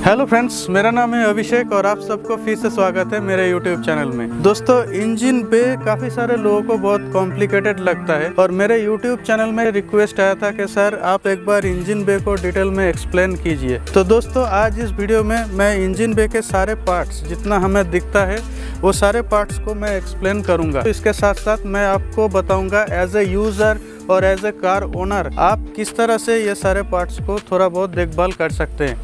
Hello friends, मेरा नाम है अभिषेक और आप सबको फिर से स्वागत है मेरे यूट्यूब चैनल में। दोस्तों, इंजन बे काफ़ी सारे लोगों को बहुत कॉम्प्लिकेटेड लगता है और मेरे यूट्यूब चैनल में रिक्वेस्ट आया था कि सर आप एक बार इंजन बे को डिटेल में एक्सप्लेन कीजिए। तो दोस्तों, आज इस वीडियो में मैं इंजन बे के सारे पार्ट्स जितना हमें दिखता है वो सारे पार्ट्स को मैं एक्सप्लेन करूँगा। इसके साथ साथ मैं आपको बताऊँगा एज ए यूज़र और एज ए कार ओनर आप किस तरह से ये सारे पार्ट्स को थोड़ा बहुत देखभाल कर सकते हैं।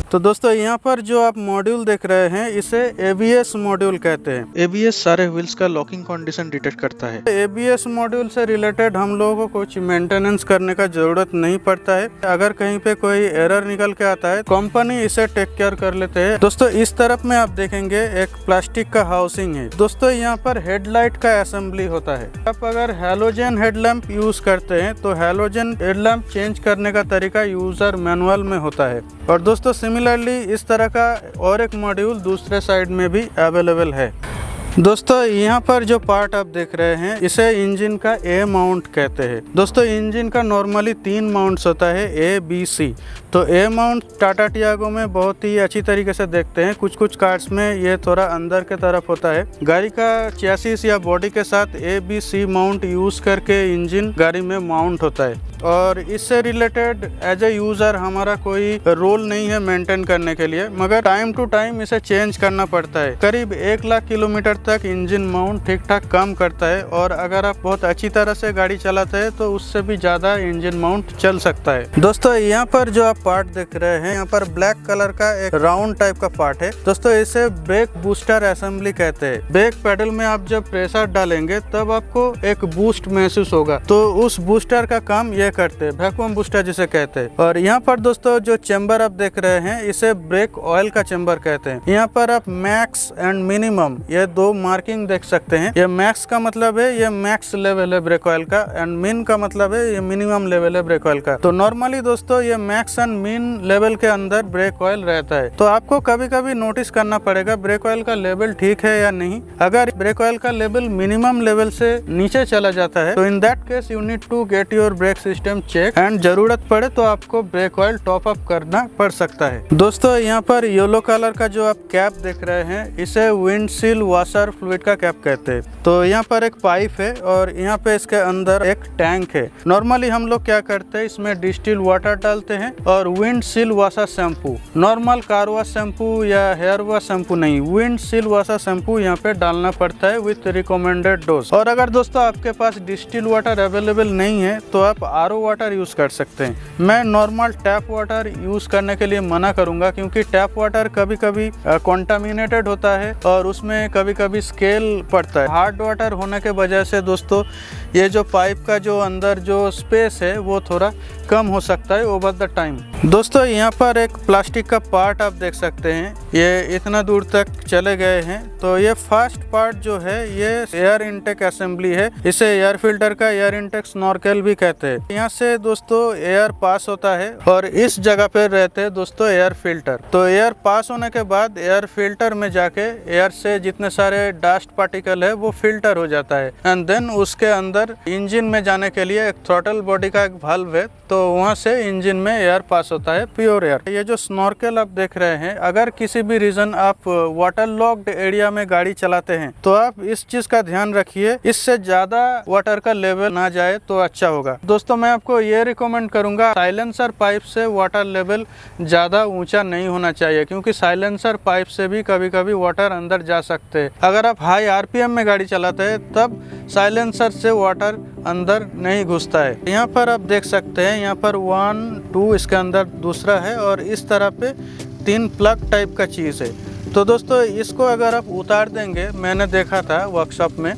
तो दोस्तों, यहाँ पर जो आप मॉड्यूल देख रहे हैं इसे ABS मॉड्यूल कहते हैं। ABS सारे व्हील्स का लॉकिंग कंडीशन डिटेक्ट करता है। ABS मॉड्यूल से रिलेटेड हम लोगों को कुछ मेंटेनेंस करने का जरूरत नहीं पड़ता है। अगर कहीं पे कोई एरर निकल के आता है कंपनी इसे टेक केयर कर लेते हैं। दोस्तों, इस तरफ में आप देखेंगे एक प्लास्टिक का हाउसिंग है। दोस्तों, यहाँ पर हेडलाइट का असेंबली होता है। आप अगर हैलोजन हेडलैम्प यूज करते हैं तो हैलोजन हेडलैम्प चेंज करने का तरीका यूजर मैनुअल में होता है। और दोस्तों, सिमिलरली इस तरह का और एक मॉड्यूल दूसरे साइड में भी अवेलेबल है। दोस्तों, यहाँ पर जो पार्ट आप देख रहे हैं इसे इंजन का A माउंट कहते हैं। दोस्तों, इंजन का नॉर्मली 3 माउंट्स होता है, A, B, C। तो A माउंट टाटा टियागो में बहुत ही अच्छी तरीके से देखते हैं। कुछ कुछ कार्स में ये थोड़ा अंदर के तरफ होता है। गाड़ी का चैसिस या बॉडी के साथ A, B, C mount use करके इंजन गाड़ी में माउंट होता है और इससे रिलेटेड एज ए यूज़र हमारा कोई रोल नहीं है मेंटेन करने के लिए, मगर टाइम टू टाइम इसे चेंज करना पड़ता है। करीब 1 लाख किलोमीटर तक इंजन माउंट ठीक ठाक काम करता है और अगर आप बहुत अच्छी तरह से गाड़ी चलाते हैं तो उससे भी ज़्यादा इंजन माउंट चल सकता है। दोस्तों, यहाँ पर जो आप पार्ट देख रहे हैं यहाँ पर ब्लैक कलर का एक राउंड टाइप का पार्ट है। दोस्तों, इसे ब्रेक बूस्टर असेंबली कहते हैं। ब्रेक पेडल में आप जब प्रेशर डालेंगे तब आपको एक बूस्ट महसूस होगा, तो उस बूस्टर का काम ये करते हैं, वैक्यूम बूस्टर जिसे कहते हैं। और यहाँ पर दोस्तों जो चेंबर आप देख रहे हैं इसे ब्रेक ऑयल का चेंबर कहते हैं। यहाँ पर आप मैक्स एंड मिनिमम ये 2 मार्किंग देख सकते हैं। ये मैक्स का मतलब है ये मैक्स लेवल है ब्रेक ऑयल का, एंड मिन का मतलब है ये मिनिमम लेवल है ब्रेक ऑयल का। तो नॉर्मली दोस्तों ये मैक्स एंड मिन लेवल के अंदर ब्रेक ऑयल रहता है। तो आपको कभी कभी नोटिस करना पड़ेगा ब्रेक ऑयल का लेवल ठीक है या नहीं। अगर ब्रेक ऑयल का लेवल मिनिमम लेवल से नीचे चला जाता है तो in that case you need to get your brake system check and जरूरत पड़े तो आपको ब्रेक ऑयल टॉप अप करना पड़ सकता है। दोस्तों, यहाँ पर येलो कलर का जो आप कैप देख रहे हैं इसे विंडशील्ड वॉशर फ्लूइड का कैप कहते हैं। तो यहाँ पर एक पाइप है और यहाँ पे इसके अंदर एक टैंक है। नॉर्मली हम लोग क्या करते हैं, इसमें डिस्टिल वाटर डालते हैं और windshield washer shampoo, normal car wash shampoo या हेयर वॉश शैम्पू नहीं, विंडशील्ड वॉशर शैम्पू यहाँ पे डालना पड़ता है विथ रिकमेंडेड डोज। और अगर दोस्तों आपके पास डिस्टिल वाटर अवेलेबल नहीं है तो आप RO वाटर यूज कर सकते हैं। मैं नॉर्मल टैप वाटर यूज करने के लिए मना करूंगा क्योंकि टैप वाटर कभी कभी कॉन्टामिनेटेड होता है और उसमें कभी कभी स्केल पड़ता है। हार्ड वाटर होने के वजह से दोस्तों ये जो पाइप का जो अंदर जो स्पेस है वो थोड़ा कम हो सकता है ओवर द टाइम। दोस्तों, यहाँ पर एक प्लास्टिक का पार्ट आप देख सकते हैं, ये इतना दूर तक चले गए हैं। तो ये फर्स्ट पार्ट जो है ये एयर इनटेक असेंबली है। इसे एयर फिल्टर का एयर इनटेक स्नॉर्केल भी कहते हैं। यहाँ से दोस्तों एयर पास होता है और इस जगह पे रहते हैं दोस्तों एयर फिल्टर। तो एयर पास होने के बाद एयर फिल्टर में जाके एयर से जितने सारे डस्ट पार्टिकल है वो फिल्टर हो जाता है एंड देन उसके अंदर इंजन में जाने के लिए एक थ्रॉटल बॉडी का एक वाल्व है, तो वहाँ से इंजन में एयर पास होता है, प्योर एयर। ये जो स्नॉर्केल आप देख रहे हैं, अगर किसी भी रीजन आप वाटर लॉक्ड एरिया में गाड़ी चलाते हैं तो आप इस चीज का ध्यान रखिए, इससे ज्यादा वाटर का लेवल ना जाए तो अच्छा होगा। दोस्तों, मैं आपको ये रिकमेंड करूंगा साइलेंसर पाइप से वाटर लेवल ज्यादा ऊंचा नहीं होना चाहिए क्योंकि साइलेंसर पाइप से भी कभी कभी वाटर अंदर जा सकते हैं। अगर आप हाई RPM में गाड़ी चलाते हैं तब साइलेंसर से वाटर अंदर नहीं घुसता है। यहाँ पर आप देख सकते हैं, यहाँ पर 1, 2 इसके अंदर दूसरा है और इस तरह पे 3 प्लग टाइप का चीज़ है। तो दोस्तों इसको अगर आप उतार देंगे, मैंने देखा था वर्कशॉप में,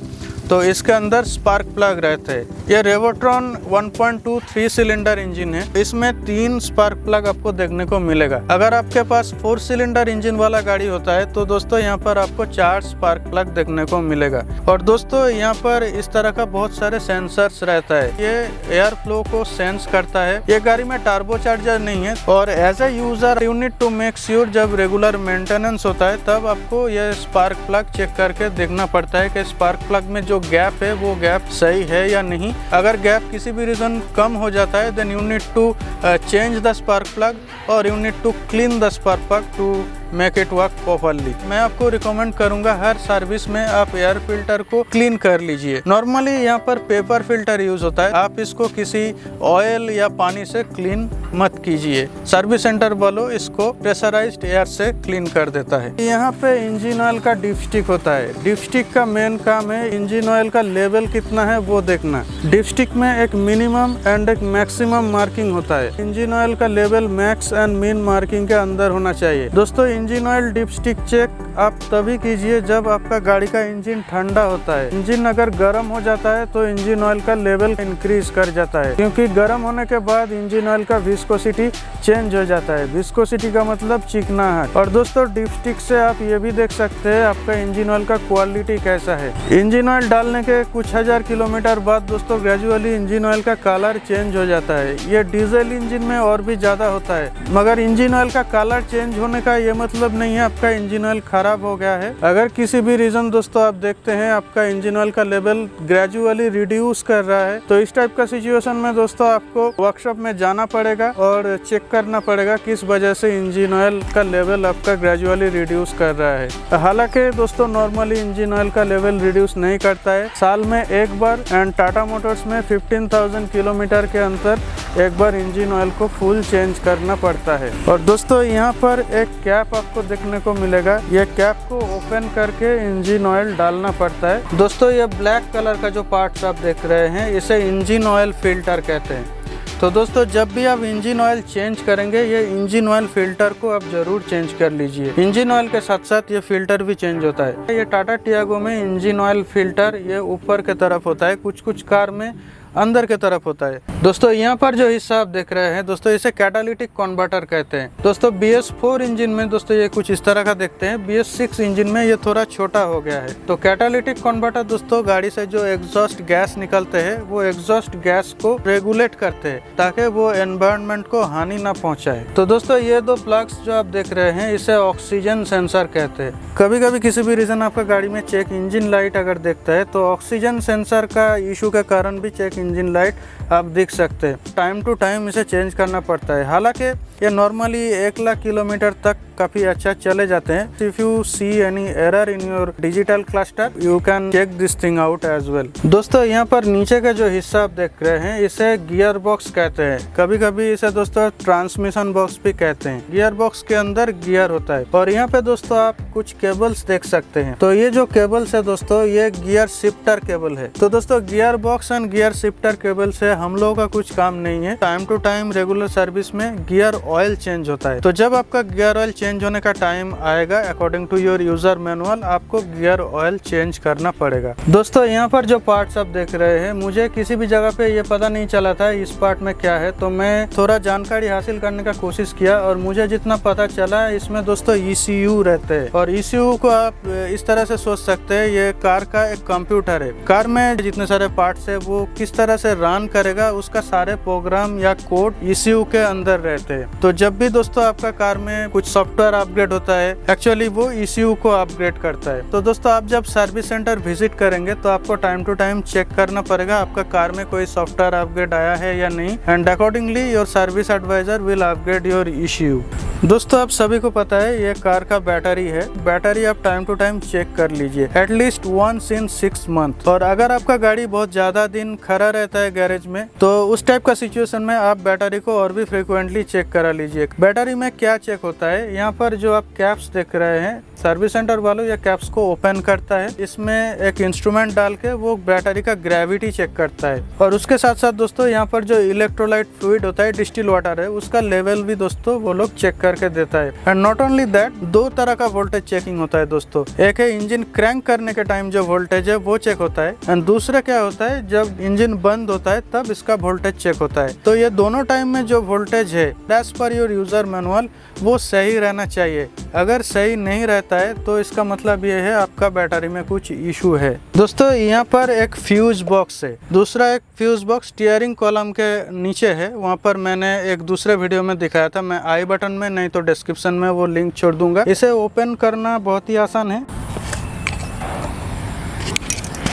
तो इसके अंदर स्पार्क प्लग रहते हैं। ये रेवोट्रॉन 1.2 3 सिलेंडर इंजन है। इसमें 3 स्पार्क प्लग आपको देखने को मिलेगा। अगर आपके पास 4 सिलेंडर इंजन वाला गाड़ी होता है तो दोस्तों यहाँ पर आपको 4 स्पार्क प्लग देखने को मिलेगा। और दोस्तों यहाँ पर इस तरह का बहुत सारे सेंसर्स रहता है। ये एयर फ्लो को सेंस करता है। ये गाड़ी में टर्बो चार्जर नहीं है और as a user you need to make sure जब रेगुलर मेंटेनेंस होता है तब आपको ये स्पार्क प्लग चेक करके देखना पड़ता है कि स्पार्क प्लग में जो गैप है वो गैप सही है या नहीं। अगर गैप किसी भी रीजन कम हो जाता है then you need to change the spark plug और you need to clean the spark plug to make it work properly. मैं आपको रिकमेंड करूंगा हर सर्विस में आप एयर फिल्टर को क्लीन कर लीजिए। नॉर्मली यहाँ पर पेपर फिल्टर यूज होता है, आप इसको किसी ऑयल या पानी से क्लीन मत कीजिए। सर्विस सेंटर वालों इसको प्रेशराइज्ड एयर से क्लीन कर देता है। यहाँ पे इंजन ऑयल का डिपस्टिक होता है। डिपस्टिक का मेन काम है इंजन ऑयल का लेवल कितना है वो देखना। डिपस्टिक में एक मिनिमम एंड एक मैक्सिमम मार्किंग होता है। इंजन ऑयल का लेवल मैक्स एंड मिन मार्किंग के अंदर होना चाहिए। दोस्तों इंजन ऑयल डिपस्टिक चेक आप तभी कीजिए जब आपका गाड़ी का इंजन ठंडा होता है। इंजन अगर गर्म हो जाता है तो इंजन ऑयल का लेवल इंक्रीज कर जाता है, क्योंकि गर्म होने के बाद इंजन ऑयल का विस्कोसिटी चेंज हो जाता है। विस्कोसिटी का मतलब चिकनाहट। और दोस्तों डिपस्टिक से आप ये भी देख सकते हैं आपका इंजन ऑयल का क्वालिटी कैसा है। इंजन ऑयल डालने के कुछ हजार किलोमीटर बाद दोस्तों ग्रेजुअली इंजन ऑयल का कलर चेंज हो जाता है। ये डीजल इंजन में और भी ज्यादा होता है, मगर इंजन ऑयल का कलर चेंज होने का ये मतलब नहीं है आपका इंजन ऑयल खराब हो गया है। अगर किसी भी रीजन दोस्तों आप देखते हैं आपका इंजन ऑयल का लेवल ग्रेजुअली रिड्यूस कर रहा है तो इस टाइप का सिचुएशन में दोस्तों आपको वर्कशॉप में जाना पड़ेगा और चेक करना पड़ेगा किस वजह से इंजन ऑयल का लेवल आपका ग्रेजुअली रिड्यूस कर रहा है। हालांकि दोस्तों नॉर्मली इंजन ऑयल का लेवल रिड्यूस नहीं करता है, साल में एक बार। एंड टाटा मोटर्स में 15,000 किलोमीटर के अंतर एक बार इंजन ऑयल को फुल चेंज करना पड़ता है। और दोस्तों यहाँ पर एक कैप आपको देखने को मिलेगा। ये कैप को ओपन करके इंजन ऑयल डालना पड़ता है। दोस्तों ये ब्लैक कलर का जो पार्ट्स आप देख रहे हैं इसे इंजन ऑयल फिल्टर कहते हैं। तो दोस्तों जब भी आप इंजन ऑयल चेंज करेंगे ये इंजन ऑयल फिल्टर को आप जरूर चेंज कर लीजिए। इंजन ऑयल के साथ साथ ये फिल्टर भी चेंज होता है। ये टाटा टियागो में इंजन ऑयल फिल्टर ये ऊपर के तरफ होता है, कुछ कुछ कार में अंदर के तरफ होता है। दोस्तों यहाँ पर जो हिस्सा आप देख रहे हैं दोस्तों इसे कैटालिटिक कन्वर्टर कहते हैं। दोस्तों BS4 इंजन में दोस्तों ये कुछ इस तरह का देखते हैं। BS6 इंजन में ये थोड़ा छोटा हो गया है। तो कैटालिटिक कन्वर्टर दोस्तों गाड़ी से जो एग्जॉस्ट गैस निकलते हैं वो एग्जॉस्ट गैस को रेगुलेट करते हैं ताकि वो एनवायरनमेंट को हानि ना पहुंचाए। तो दोस्तों ये दो प्लग्स जो आप देख रहे हैं इसे ऑक्सीजन सेंसर कहते हैं। कभी कभी किसी भी रीजन आपका गाड़ी में चेक इंजन लाइट अगर देखता है तो ऑक्सीजन सेंसर का इशू के कारण भी चेक इंजन लाइट आप देख सकते हैं। टाइम टू टाइम इसे चेंज करना पड़ता है। हालांकि ये नॉर्मली 1 लाख किलोमीटर तक काफी अच्छा चले जाते हैं। If you see any error in your digital cluster you can check this thing out as well. दोस्तों यहाँ पर नीचे का जो हिस्सा आप देख रहे हैं इसे गियर बॉक्स कहते हैं। कभी कभी इसे दोस्तों ट्रांसमिशन बॉक्स भी कहते हैं। गियर बॉक्स के अंदर गियर होता है और यहाँ पे दोस्तों आप कुछ केबल्स देख सकते हैं। तो ये जो केबल्स है दोस्तों ये गियर शिफ्टर केबल है। तो दोस्तों gear box and gear shifter cable से हम लोगों का कुछ काम नहीं है। Time to time regular service में गियर ऑयल चेंज होता है। तो जब आपका गियर ऑयल चेंज होने का टाइम आएगा according to your user manual आपको गियर ऑयल चेंज करना पड़ेगा। दोस्तों यहाँ पर जो पार्ट्स आप देख रहे हैं मुझे किसी भी जगह पे ये पता नहीं चला था इस पार्ट में क्या है, तो मैं थोड़ा जानकारी हासिल करने का कोशिश किया और मुझे जितना पता चला इसमें दोस्तों ECU रहते हैं। और ECU को आप इस तरह से सोच सकते हैं ये कार का एक कंप्यूटर है। कार में जितने सारे पार्ट्स है वो किस तरह से रन करेगा उसका सारे प्रोग्राम या कोड ECU के अंदर रहते हैं। तो जब भी दोस्तों आपका कार में कुछ सॉफ्टवेयर अपग्रेड होता है एक्चुअली वो ECU को अपग्रेड करता है। तो दोस्तों आप जब सर्विस सेंटर विजिट करेंगे तो आपको टाइम टू टाइम चेक करना पड़ेगा आपका कार में कोई सॉफ्टवेयर अपग्रेड आया है या नहीं and accordingly your service advisor will upgrade your ECU। दोस्तों आप सभी को पता है ये कार का बैटरी है। बैटरी आप टाइम टू टाइम चेक कर लीजिए एटलीस्ट वंस इन 6 मंथ। और अगर आपका गाड़ी बहुत ज्यादा दिन खड़ा रहता है गैरेज में तो उस टाइप का सिचुएशन में आप बैटरी को और भी फ्रिक्वेंटली चेक करा लीजिए। बैटरी में क्या चेक होता है यहाँ पर जो आप कैप्स देख रहे हैं सर्विस सेंटर वालों या कैप्स को ओपन करता है, इसमें एक इंस्ट्रूमेंट डाल के वो बैटरी का ग्रेविटी चेक करता है। और उसके साथ साथ दोस्तों यहाँ पर जो इलेक्ट्रोलाइट फ्लूइड होता है डिस्टिल वाटर है उसका लेवल भी दोस्तों वो लोग चेक करके देता है। एंड नॉट ओनली दैट, दो तरह का वोल्टेज चेकिंग होता है दोस्तों। एक है इंजन क्रैंक करने के टाइम जो वोल्टेज है वो चेक होता है, एंड दूसरा क्या होता है जब इंजन बंद होता है तब इसका वोल्टेज चेक होता है। तो ये दोनों टाइम में जो वोल्टेज है as per your user manual वो सही रहना चाहिए। अगर सही नहीं रहता है तो इसका मतलब ये है आपका बैटरी में कुछ इशू है। दोस्तों यहाँ पर एक फ्यूज बॉक्स है, दूसरा एक फ्यूज बॉक्स स्टीयरिंग कॉलम के नीचे है। वहाँ पर मैंने एक दूसरे वीडियो में दिखाया था, मैं आई बटन में नहीं तो डिस्क्रिप्शन में वो लिंक छोड़ दूंगा। इसे ओपन करना बहुत ही आसान है।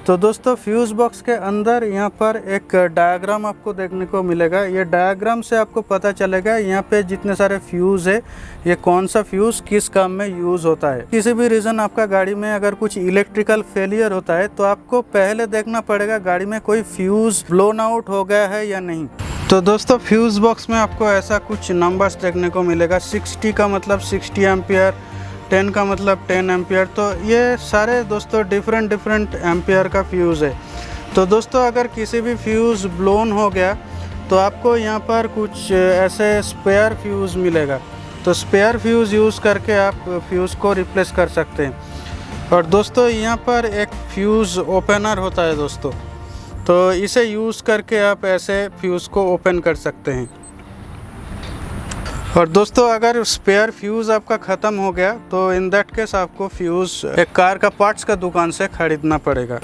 तो दोस्तों फ्यूज बॉक्स के अंदर यहाँ पर एक डायग्राम आपको देखने को मिलेगा। ये डायग्राम से आपको पता चलेगा यहाँ पे जितने सारे फ्यूज है ये कौन सा फ्यूज किस काम में यूज होता है। किसी भी रीज़न आपका गाड़ी में अगर कुछ इलेक्ट्रिकल फेलियर होता है तो आपको पहले देखना पड़ेगा गाड़ी में कोई फ्यूज ब्लोन आउट हो गया है या नहीं। तो दोस्तों फ्यूज बॉक्स में आपको ऐसा कुछ नंबर्स देखने को मिलेगा। 60 का मतलब 60 एम्पियर, 10 का मतलब 10 एम्पियर। तो ये सारे दोस्तों डिफरेंट एम्पियर का फ्यूज़ है। तो दोस्तों अगर किसी भी फ्यूज़ ब्लोन हो गया तो आपको यहाँ पर कुछ ऐसे स्पेयर फ्यूज़ मिलेगा। तो स्पेयर फ्यूज़ यूज़ करके आप फ्यूज़ को रिप्लेस कर सकते हैं। और दोस्तों यहाँ पर एक फ्यूज़ ओपनर होता है दोस्तों, तो इसे यूज़ करके आप ऐसे फ्यूज़ को ओपन कर सकते हैं। और दोस्तों अगर स्पेयर फ्यूज़ आपका ख़त्म हो गया तो इन दैट केस आपको फ्यूज़ एक कार का पार्ट्स का दुकान से खरीदना पड़ेगा।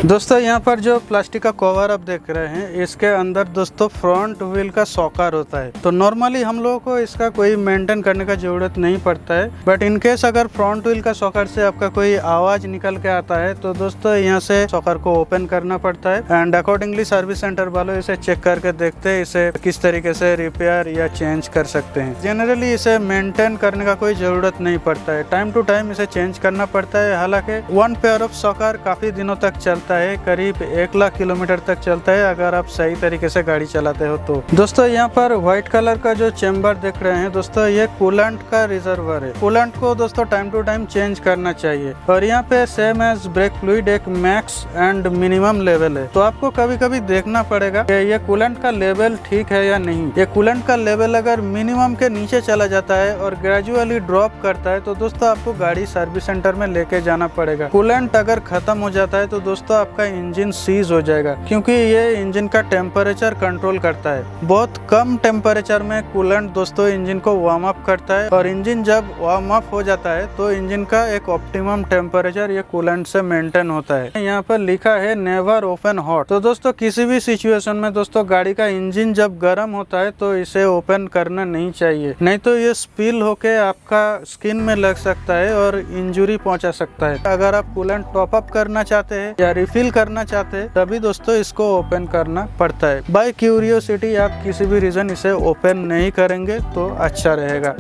दोस्तों यहाँ पर जो प्लास्टिक का कवर आप देख रहे हैं इसके अंदर दोस्तों फ्रंट व्हील का सॉकर होता है। तो नॉर्मली हम लोगों को इसका कोई मेंटेन करने का ज़रूरत नहीं पड़ता है, बट इन केस अगर फ्रंट व्हील का सॉकर से आपका कोई आवाज़ निकल के आता है तो दोस्तों यहाँ से सॉकर को ओपन करना पड़ता है। एंड अकॉर्डिंगली सर्विस सेंटर वालों इसे चेक करके देखते हैं इसे किस तरीके से रिपेयर या चेंज कर सकते हैं। जनरली इसे मेंटेन करने का कोई ज़रूरत नहीं पड़ता है, टाइम टू टाइम इसे चेंज करना पड़ता है। हालांकि 1 पेयर ऑफ सॉकर काफ़ी दिनों तक चलता है, करीब 1 लाख किलोमीटर तक चलता है अगर आप सही तरीके से गाड़ी चलाते हो तो। दोस्तों यहाँ पर व्हाइट कलर का जो चेम्बर देख रहे हैं दोस्तों ये कूलेंट का रिजर्वर है। कूलेंट को दोस्तों टाइम टू टाइम चेंज करना चाहिए। और यहाँ पे सेम एज ब्रेक फ्लूइड एक मैक्स एंड मिनिमम लेवल है। तो आपको कभी कभी देखना पड़ेगा कि ये कूलेंट का लेवल ठीक है या नहीं। ये कूलेंट का लेवल अगर मिनिमम के नीचे चला जाता है और ग्रेजुअली ड्रॉप करता है तो दोस्तों आपको गाड़ी सर्विस सेंटर में लेके जाना पड़ेगा। कूलेंट अगर खत्म हो जाता है तो दोस्तों आपका इंजन सीज हो जाएगा, क्योंकि ये इंजन का टेम्परेचर कंट्रोल करता है। बहुत कम टेम्परेचर में कूलेंट दोस्तों इंजन को वार्म अप करता है, और इंजन जब वार्म अप हो जाता है तो इंजन का एक ऑप्टिमम टेम्परेचर ये कूलेंट से मेंटेन होता है। यहाँ पर लिखा है नेवर ओपन हॉट। तो दोस्तों किसी भी सिचुएशन में दोस्तों गाड़ी का इंजन जब गर्म होता है तो इसे ओपन करना नहीं चाहिए, नहीं तो ये स्पिल होके आपका स्किन में लग सकता है और इंजरी पहुंचा सकता है। अगर आप कूलेंट टॉप अप करना चाहते हैं या रिफिल करना चाहते हैं तभी दोस्तों इसको ओपन करना पड़ता है। बाय क्यूरियोसिटी आप किसी भी रीजन इसे ओपन नहीं करेंगे तो अच्छा रहेगा।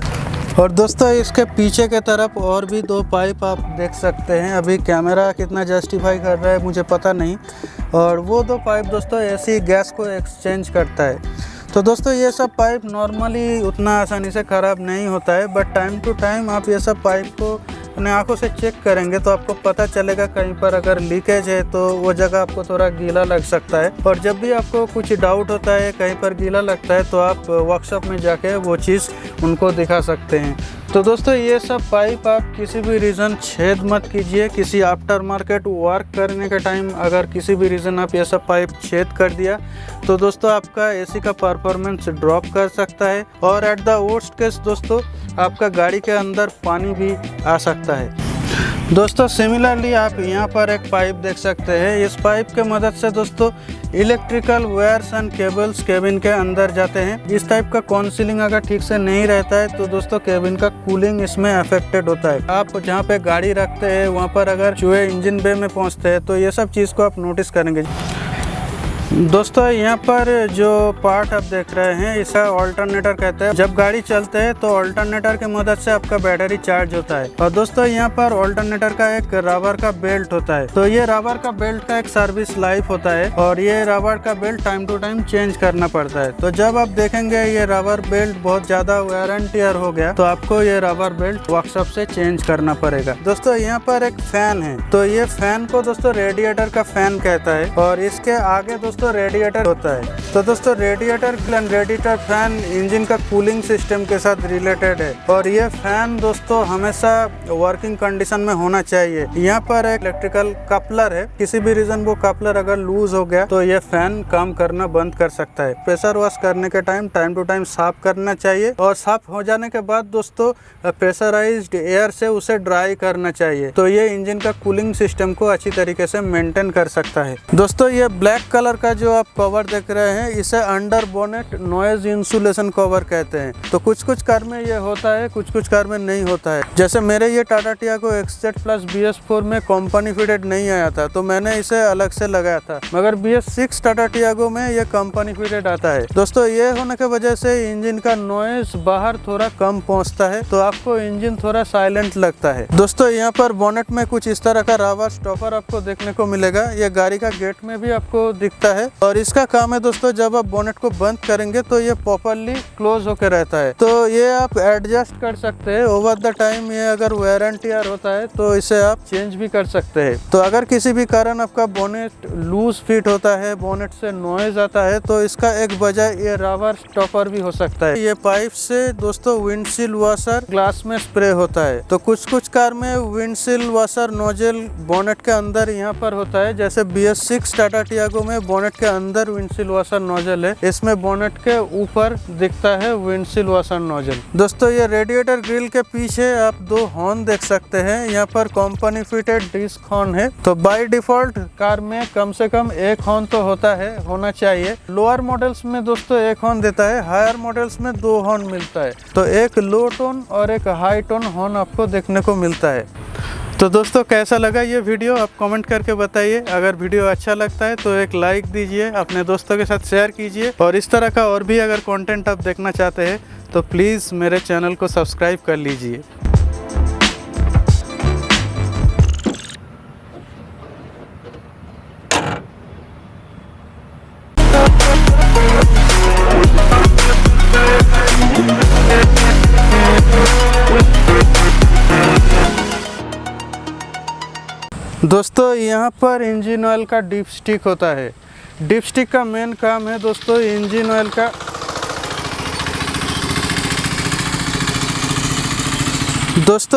और दोस्तों इसके पीछे के तरफ और भी 2 पाइप आप देख सकते हैं। अभी कैमरा कितना जस्टिफाई कर रहा है मुझे पता नहीं। और वो 2 पाइप दोस्तों ऐसी गैस को एक्सचेंज करता है। तो दोस्तों ये सब पाइप नॉर्मली उतना आसानी से ख़राब नहीं होता है, बट टाइम टू टाइम आप ये सब पाइप को अपने आंखों से चेक करेंगे तो आपको पता चलेगा कहीं पर अगर लीकेज है तो वो जगह आपको थोड़ा गीला लग सकता है। और जब भी आपको कुछ डाउट होता है कहीं पर गीला लगता है तो आप वर्कशॉप में जाके वो चीज़ उनको दिखा सकते हैं। तो दोस्तों ये सब पाइप आप किसी भी रीज़न छेद मत कीजिए। किसी आफ्टर मार्केट वर्क करने के टाइम अगर किसी भी रीज़न आप ये सब पाइप छेद कर दिया तो दोस्तों आपका एसी का परफॉर्मेंस ड्रॉप कर सकता है, और एट द वर्स्ट केस दोस्तों आपका गाड़ी के अंदर पानी भी आ सकता है। दोस्तों सिमिलरली आप यहाँ पर एक पाइप देख सकते हैं। इस पाइप के मदद से दोस्तों electrical wires and cables cabin के अंदर जाते हैं। इस टाइप का काउंसिलिंग अगर ठीक से नहीं रहता है तो दोस्तों केबिन का कूलिंग इसमें अफेक्टेड होता है। आप जहाँ पे गाड़ी रखते हैं वहाँ पर अगर चूहे इंजन बे में पहुँचते हैं तो ये सब चीज़ को आप नोटिस करेंगे। दोस्तों यहाँ पर जो पार्ट आप देख रहे हैं इसे ऑल्टरनेटर कहते हैं। जब गाड़ी चलते है तो ऑल्टरनेटर की मदद से आपका बैटरी चार्ज होता है। और दोस्तों यहाँ पर ऑल्टरनेटर का एक रबर का बेल्ट होता है। तो ये रबर का बेल्ट का एक सर्विस लाइफ होता है, और ये रबर का belt time to time change करना पड़ता है। तो जब आप देखेंगे ये रबर बेल्ट बहुत ज्यादा वेयर एंड टियर हो गया तो आपको ये रबर बेल्ट वर्कशॉप से चेंज करना पड़ेगा। दोस्तों यहाँ पर एक फैन है, तो ये फैन को दोस्तों रेडिएटर का फैन कहता है। और इसके आगे दोस्तों दोस्तों रेडिएटर होता है। तो दोस्तों रेडिएटर फैन इंजन का कूलिंग सिस्टम के साथ रिलेटेड है और ये फैन दोस्तों हमेशा वर्किंग कंडीशन में होना चाहिए। यहाँ पर एक इलेक्ट्रिकल कपलर है, किसी भी रीजन वो कपलर अगर लूज हो गया तो ये फैन काम करना बंद कर सकता है। प्रेशर वॉश करने के टाइम टू टाइम साफ करना चाहिए और साफ हो जाने के बाद दोस्तों प्रेशराइज्ड एयर से उसे ड्राई करना चाहिए। तो ये इंजन का कूलिंग सिस्टम को अच्छी तरीके से मेंटेन कर सकता है। दोस्तों ये ब्लैक कलर का जो आप कवर देख रहे हैं इसे under bonnet noise insulation cover कहते हैं। तो कुछ कार में ये होता है, कुछ कार में नहीं होता है। जैसे मेरे ये Tata Tiago XZ plus BS4 में कंपनी फिटेड नहीं आया था तो मैंने इसे अलग से लगाया था, मगर BS6 टाटा टियागो में ये कंपनी फिटेड आता है। दोस्तों ये होने की वजह से इंजन का नॉइज बाहर थोड़ा कम पहुंचता है, तो आपको इंजन थोड़ा साइलेंट लगता है। दोस्तों यहाँ पर बोनेट में कुछ इस तरह का रबर स्टॉपर आपको देखने को मिलेगा। ये गाड़ी का गेट में भी आपको दिखता है और इसका काम है दोस्तों जब आप बोनेट को बंद करेंगे तो ये प्रॉपर्ली क्लोज होकर रहता है। तो ये आप एडजस्ट कर सकते हैं ओवर द टाइम। ये अगर वेयर एंड टियर होता है तो इसे आप चेंज भी कर सकते हैं। तो अगर किसी भी कारण आपका बोनेट लूज फिट होता है, बोनेट से नॉइज आता है, तो इसका एक बजाय ये रबर स्टॉपर भी हो सकता है। ये पाइप से दोस्तों विंडशील्ड वॉशर ग्लास में स्प्रे होता है। तो कुछ कार में विंडशील्ड वॉशर नोजल बोनेट के अंदर यहाँ पर होता है। जैसे BS6 टाटा टियागो में बोनेट के अंदर विंडशील्ड वॉशर नोजल है, इसमें बोनेट के ऊपर दिखता है विंडशील्ड वॉशर नोजल। दोस्तों ये रेडिएटर ग्रिल के पीछे आप 2 हॉर्न देख सकते हैं। यहाँ पर कंपनी फिटेड डिस्क हॉर्न है। तो बाय डिफॉल्ट कार में कम से कम 1 हॉर्न तो होना चाहिए। लोअर मॉडल्स में दोस्तों 1 हॉर्न देता है, हायर मॉडल्स में 2 हॉर्न मिलता है। तो एक लो टोन और एक हाई टोन हॉर्न आपको देखने को मिलता है। तो दोस्तों कैसा लगा ये वीडियो आप कमेंट करके बताइए। अगर वीडियो अच्छा लगता है तो एक लाइक दीजिए, अपने दोस्तों के साथ शेयर कीजिए और इस तरह का और भी अगर कंटेंट आप देखना चाहते हैं तो प्लीज़ मेरे चैनल को सब्सक्राइब कर लीजिए। दोस्तों यहाँ पर इंजन ऑयल का डिप स्टिक होता है। डिप स्टिक का मेन काम है दोस्तों इंजन ऑयल का दोस्तों